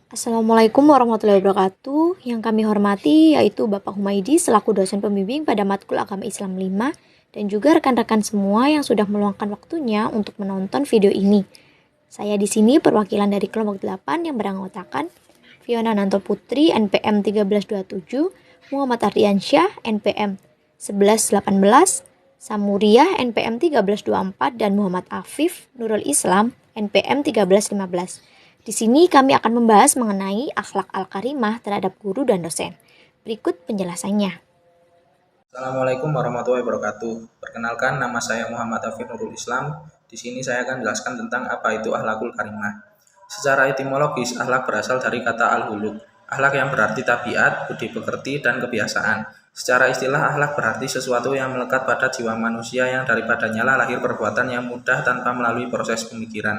Assalamualaikum warahmatullahi wabarakatuh. Yang kami hormati yaitu Bapak Humaydi selaku dosen pembimbing pada Matkul Agama Islam 5 dan juga rekan-rekan semua yang sudah meluangkan waktunya untuk menonton video ini. Saya di sini perwakilan dari kelompok 8 yang beranggotakan Fiona Nanto Putri NPM 1327, Muhammad Ardiansyah NPM 1118, Samuria NPM 1324 dan Muhammad Afif Nurul Islam NPM 1315. Di sini kami akan membahas mengenai akhlak al-karimah terhadap guru dan dosen. Berikut penjelasannya. Assalamualaikum warahmatullahi wabarakatuh. Perkenalkan, nama saya Muhammad Afif Nurul Islam. Di sini saya akan menjelaskan tentang apa itu akhlakul karimah. Secara etimologis, akhlak berasal dari kata al-huluk. Akhlak yang berarti tabiat, budi pekerti, dan kebiasaan. Secara istilah, akhlak berarti sesuatu yang melekat pada jiwa manusia yang daripadanya lah lahir perbuatan yang mudah tanpa melalui proses pemikiran,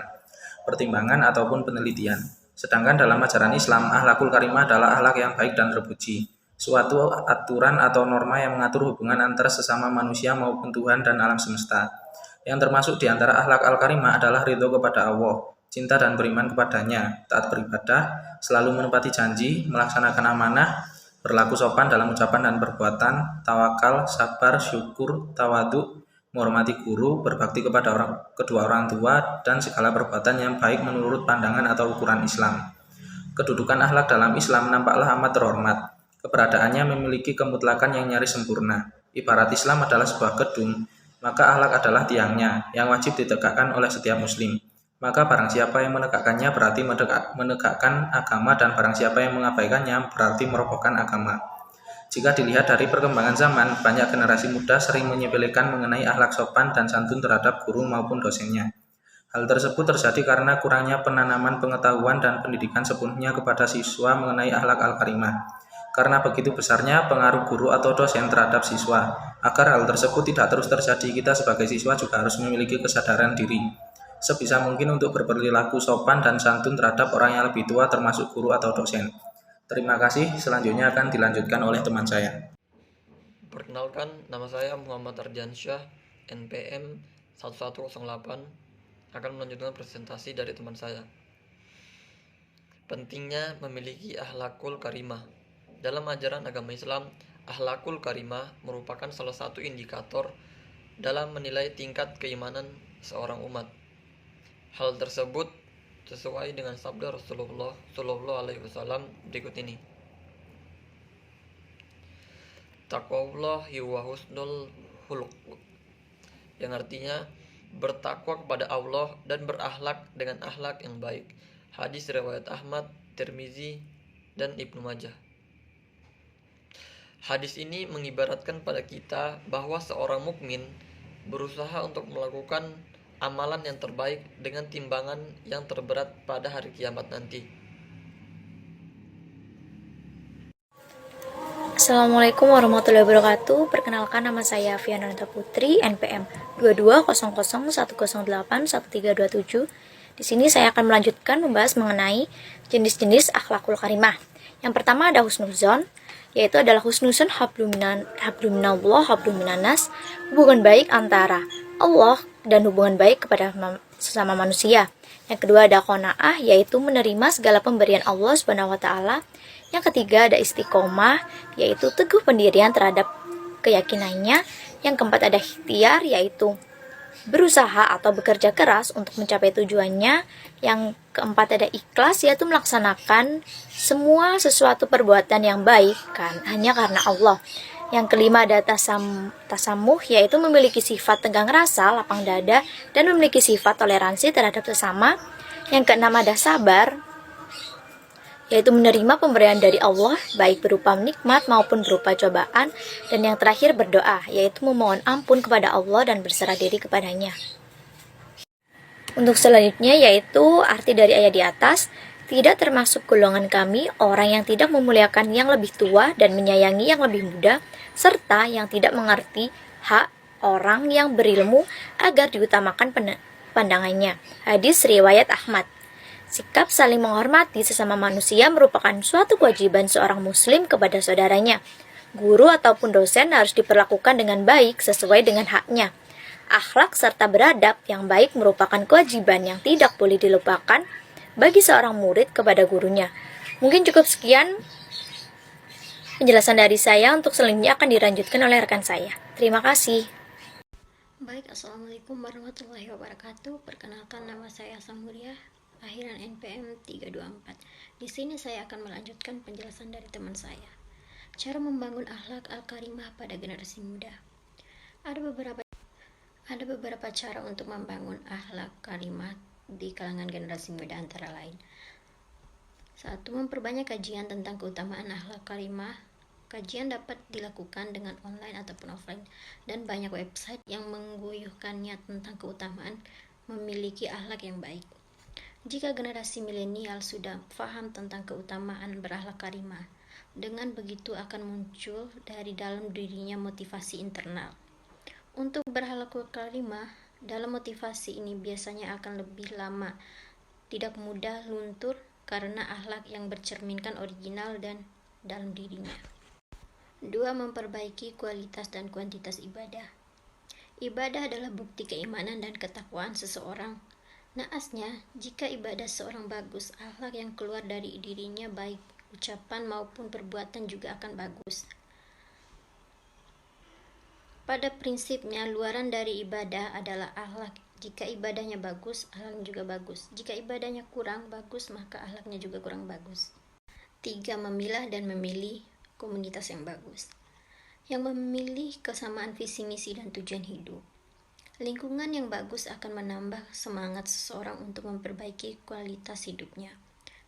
pertimbangan, ataupun penelitian. Sedangkan dalam ajaran Islam, akhlakul karimah adalah akhlak yang baik dan terpuji, suatu aturan atau norma yang mengatur hubungan antara sesama manusia maupun Tuhan dan alam semesta. Yang termasuk di antara akhlak al-karimah adalah ridho kepada Allah, cinta dan beriman kepadanya, taat beribadah, selalu menepati janji, melaksanakan amanah, berlaku sopan dalam ucapan dan perbuatan, tawakal, sabar, syukur, tawadhu, menghormati guru, berbakti kepada kedua orang tua, dan segala perbuatan yang baik menurut pandangan atau ukuran Islam. Kedudukan akhlak dalam Islam nampaklah amat terhormat. Keberadaannya memiliki kemutlakan yang nyaris sempurna. Ibarat Islam adalah sebuah gedung, maka akhlak adalah tiangnya, yang wajib ditegakkan oleh setiap muslim. Maka barang siapa yang menegakkannya berarti menegakkan agama, dan barang siapa yang mengabaikannya berarti merobohkan agama. Jika dilihat dari perkembangan zaman, banyak generasi muda sering menyepelekan mengenai akhlak sopan dan santun terhadap guru maupun dosennya. Hal tersebut terjadi karena kurangnya penanaman pengetahuan dan pendidikan sepenuhnya kepada siswa mengenai akhlak al-karimah. Karena begitu besarnya pengaruh guru atau dosen terhadap siswa, agar hal tersebut tidak terus terjadi, kita sebagai siswa juga harus memiliki kesadaran diri sebisa mungkin untuk berperilaku sopan dan santun terhadap orang yang lebih tua, termasuk guru atau dosen. Terima kasih, selanjutnya akan dilanjutkan oleh teman saya. Perkenalkan, nama saya Muhammad Ardiansyah, NPM 1108, akan melanjutkan presentasi dari teman saya. Pentingnya memiliki akhlakul karimah. Dalam ajaran agama Islam, akhlakul karimah merupakan salah satu indikator dalam menilai tingkat keimanan seorang umat. Hal tersebut sesuai dengan sabda Rasulullah SAW berikut ini. Taqwallah wa husnul khuluq, yang artinya bertakwa kepada Allah dan berakhlak dengan akhlak yang baik. Hadis riwayat Ahmad, Tirmizi, dan Ibnu Majah. Hadis ini mengibaratkan pada kita bahwa seorang mukmin berusaha untuk melakukan amalan yang terbaik dengan timbangan yang terberat pada hari kiamat nanti. Assalamualaikum warahmatullahi wabarakatuh. Perkenalkan, nama saya Fiona Nanto Putri NPM 22001081381327. Di sini saya akan melanjutkan membahas mengenai jenis-jenis akhlakul karimah. Yang pertama ada husnuzon, yaitu adalah husnuzon habluminallah habluminanas, hubungan baik antara Allah dan hubungan baik kepada sesama manusia. Yang kedua ada qanaah, yaitu menerima segala pemberian Allah Subhanahu wa taala. Yang ketiga ada istiqomah, yaitu teguh pendirian terhadap keyakinannya. Yang keempat ada ikhtiar, yaitu berusaha atau bekerja keras untuk mencapai tujuannya. Yang keempat ada ikhlas, yaitu melaksanakan semua sesuatu perbuatan yang baik hanya karena Allah. Yang kelima ada tasamuh, yaitu memiliki sifat tegang rasa, lapang dada, dan memiliki sifat toleransi terhadap sesama. Yang keenam ada sabar, yaitu menerima pemberian dari Allah, baik berupa nikmat maupun berupa cobaan. Dan yang terakhir berdoa, yaitu memohon ampun kepada Allah dan berserah diri kepadanya. Untuk selanjutnya yaitu arti dari ayat di atas. Tidak termasuk golongan kami orang yang tidak memuliakan yang lebih tua dan menyayangi yang lebih muda, serta yang tidak mengerti hak orang yang berilmu agar diutamakan pandangannya. Hadis riwayat Ahmad. Sikap saling menghormati sesama manusia merupakan suatu kewajiban seorang muslim kepada saudaranya. Guru ataupun dosen harus diperlakukan dengan baik sesuai dengan haknya. Akhlak serta beradab yang baik merupakan kewajiban yang tidak boleh dilupakan bagi seorang murid kepada gurunya. Mungkin cukup sekian penjelasan dari saya, untuk selanjutnya akan dilanjutkan oleh rekan saya. Terima kasih. Baik, Assalamualaikum warahmatullahi wabarakatuh. Perkenalkan, nama saya Samhuria, akhiran NPM 324. Di sini saya akan melanjutkan penjelasan dari teman saya. Cara membangun akhlak al-karimah pada generasi muda. Ada beberapa cara untuk membangun akhlak karimah di kalangan generasi muda, antara lain: 1. Memperbanyak kajian tentang keutamaan akhlak karimah. Kajian dapat dilakukan dengan online ataupun offline, dan banyak website yang mengguyuhkannya tentang keutamaan memiliki akhlak yang baik. Jika generasi milenial sudah paham tentang keutamaan berakhlak karimah, dengan begitu akan muncul dari dalam dirinya motivasi internal untuk berakhlak karimah. Dalam motivasi ini biasanya akan lebih lama, tidak mudah luntur karena akhlak yang bercerminkan original dan dalam dirinya. 2. Memperbaiki kualitas dan kuantitas ibadah. Ibadah adalah bukti keimanan dan ketakwaan seseorang. Naasnya, jika ibadah seorang bagus, akhlak yang keluar dari dirinya baik ucapan maupun perbuatan juga akan bagus. Pada prinsipnya, luaran dari ibadah adalah akhlak. Jika ibadahnya bagus, akhlaknya juga bagus. Jika ibadahnya kurang bagus, maka akhlaknya juga kurang bagus. 3. Memilah dan memilih komunitas yang bagus, yang memilih kesamaan visi misi dan tujuan hidup. Lingkungan yang bagus akan menambah semangat seseorang untuk memperbaiki kualitas hidupnya.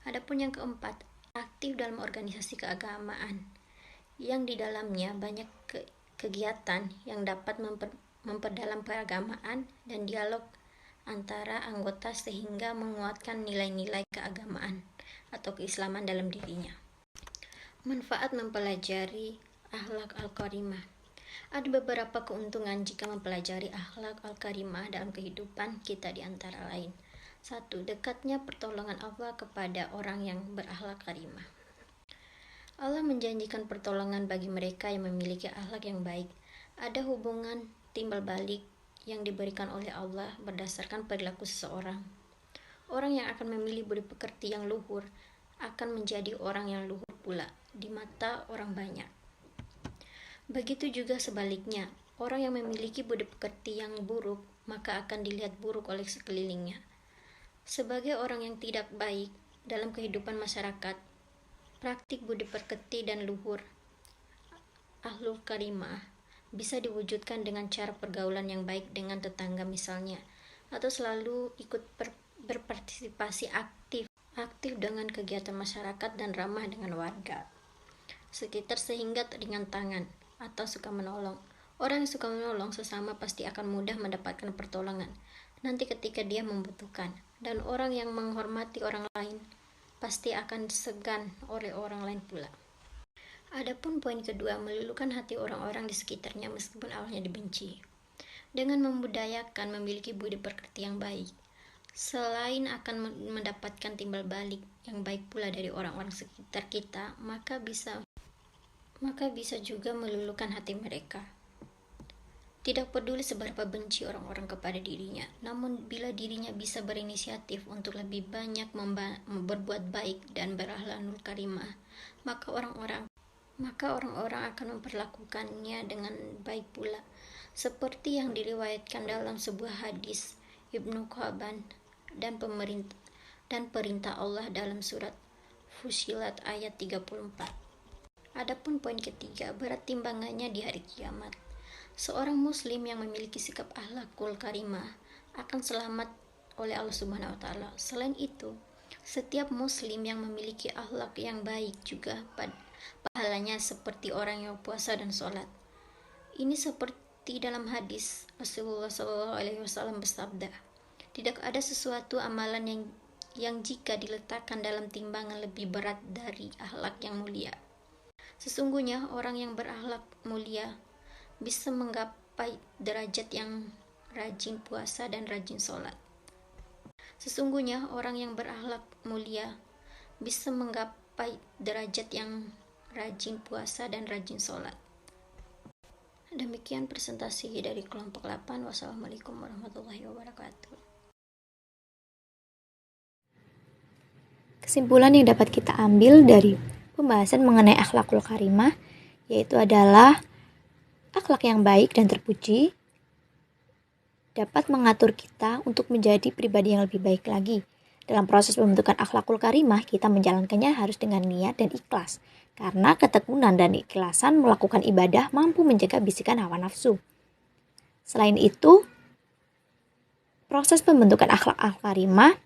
Adapun yang keempat, aktif dalam organisasi keagamaan, yang di dalamnya banyak kegiatan yang dapat memperdalam keagamaan dan dialog antara anggota sehingga menguatkan nilai-nilai keagamaan atau keislaman dalam dirinya. Manfaat mempelajari akhlak al-karimah. Ada beberapa keuntungan jika mempelajari akhlak al-karimah dalam kehidupan kita, di antara lain: 1. Dekatnya pertolongan Allah kepada orang yang berakhlak karimah. Allah menjanjikan pertolongan bagi mereka yang memiliki akhlak yang baik. Ada hubungan timbal balik yang diberikan oleh Allah berdasarkan perilaku seseorang. Orang yang akan memilih budi pekerti yang luhur akan menjadi orang yang luhur pula di mata orang banyak. Begitu juga sebaliknya, orang yang memiliki budi pekerti yang buruk maka akan dilihat buruk oleh sekelilingnya. Sebagai orang yang tidak baik dalam kehidupan masyarakat, praktik budi pekerti dan luhur akhlul karimah bisa diwujudkan dengan cara pergaulan yang baik dengan tetangga misalnya, atau selalu ikut berpartisipasi aktif dengan kegiatan masyarakat dan ramah dengan warga sekitar sehingga ringan tangan atau suka menolong. Orang yang suka menolong sesama pasti akan mudah mendapatkan pertolongan nanti ketika dia membutuhkan, dan orang yang menghormati orang lain pasti akan segan oleh orang lain pula. Adapun poin kedua, meluluhkan hati orang-orang di sekitarnya meskipun awalnya dibenci. Dengan membudayakan memiliki budi pekerti yang baik, selain akan mendapatkan timbal balik yang baik pula dari orang-orang sekitar kita, maka bisa juga meluluhkan hati mereka. Tidak peduli seberapa benci orang-orang kepada dirinya, namun bila dirinya bisa berinisiatif untuk lebih banyak berbuat baik dan berakhlakul karimah, maka orang-orang akan memperlakukannya dengan baik pula, seperti yang diriwayatkan dalam sebuah hadis Ibnu Qaban dan perintah Allah dalam surat Fussilat ayat 34. Adapun poin ketiga, berat timbangannya di hari kiamat. Seorang muslim yang memiliki sikap akhlakul karimah akan selamat oleh Allah Subhanahu wa taala. Selain itu, setiap muslim yang memiliki akhlak yang baik juga pahalanya seperti orang yang puasa dan sholat. Ini seperti dalam hadis Rasulullah SAW bersabda, tidak ada sesuatu amalan yang jika diletakkan dalam timbangan lebih berat dari akhlak yang mulia. Sesungguhnya orang yang berakhlak mulia bisa menggapai derajat yang rajin puasa dan rajin sholat. Sesungguhnya orang yang berakhlak mulia bisa menggapai derajat yang rajin puasa dan rajin sholat. Demikian presentasi dari kelompok 8. Wassalamualaikum warahmatullahi wabarakatuh. Kesimpulan yang dapat kita ambil dari pembahasan mengenai akhlakul karimah yaitu adalah akhlak yang baik dan terpuji dapat mengatur kita untuk menjadi pribadi yang lebih baik lagi. Dalam proses pembentukan akhlakul karimah, kita menjalankannya harus dengan niat dan ikhlas. Karena ketekunan dan ikhlasan melakukan ibadah mampu menjaga bisikan hawa nafsu. Selain itu, proses pembentukan akhlak karimah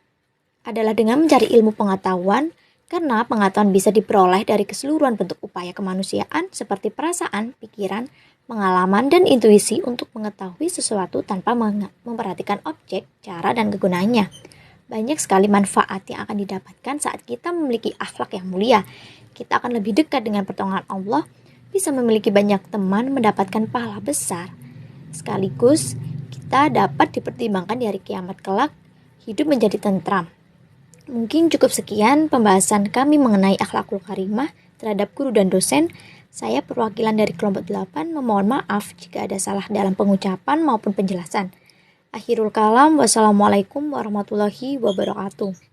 adalah dengan mencari ilmu pengetahuan, karena pengetahuan bisa diperoleh dari keseluruhan bentuk upaya kemanusiaan seperti perasaan, pikiran, pengalaman, dan intuisi untuk mengetahui sesuatu tanpa memperhatikan objek, cara, dan kegunaannya. Banyak sekali manfaat yang akan didapatkan saat kita memiliki akhlak yang mulia. Kita akan lebih dekat dengan pertolongan Allah, bisa memiliki banyak teman, mendapatkan pahala besar. Sekaligus, kita dapat dipertimbangkan di hari kiamat kelak, hidup menjadi tentram. Mungkin cukup sekian pembahasan kami mengenai akhlakul karimah terhadap guru dan dosen. Saya perwakilan dari kelompok 8 memohon maaf jika ada salah dalam pengucapan maupun penjelasan. Akhirul kalam, wassalamualaikum warahmatullahi wabarakatuh.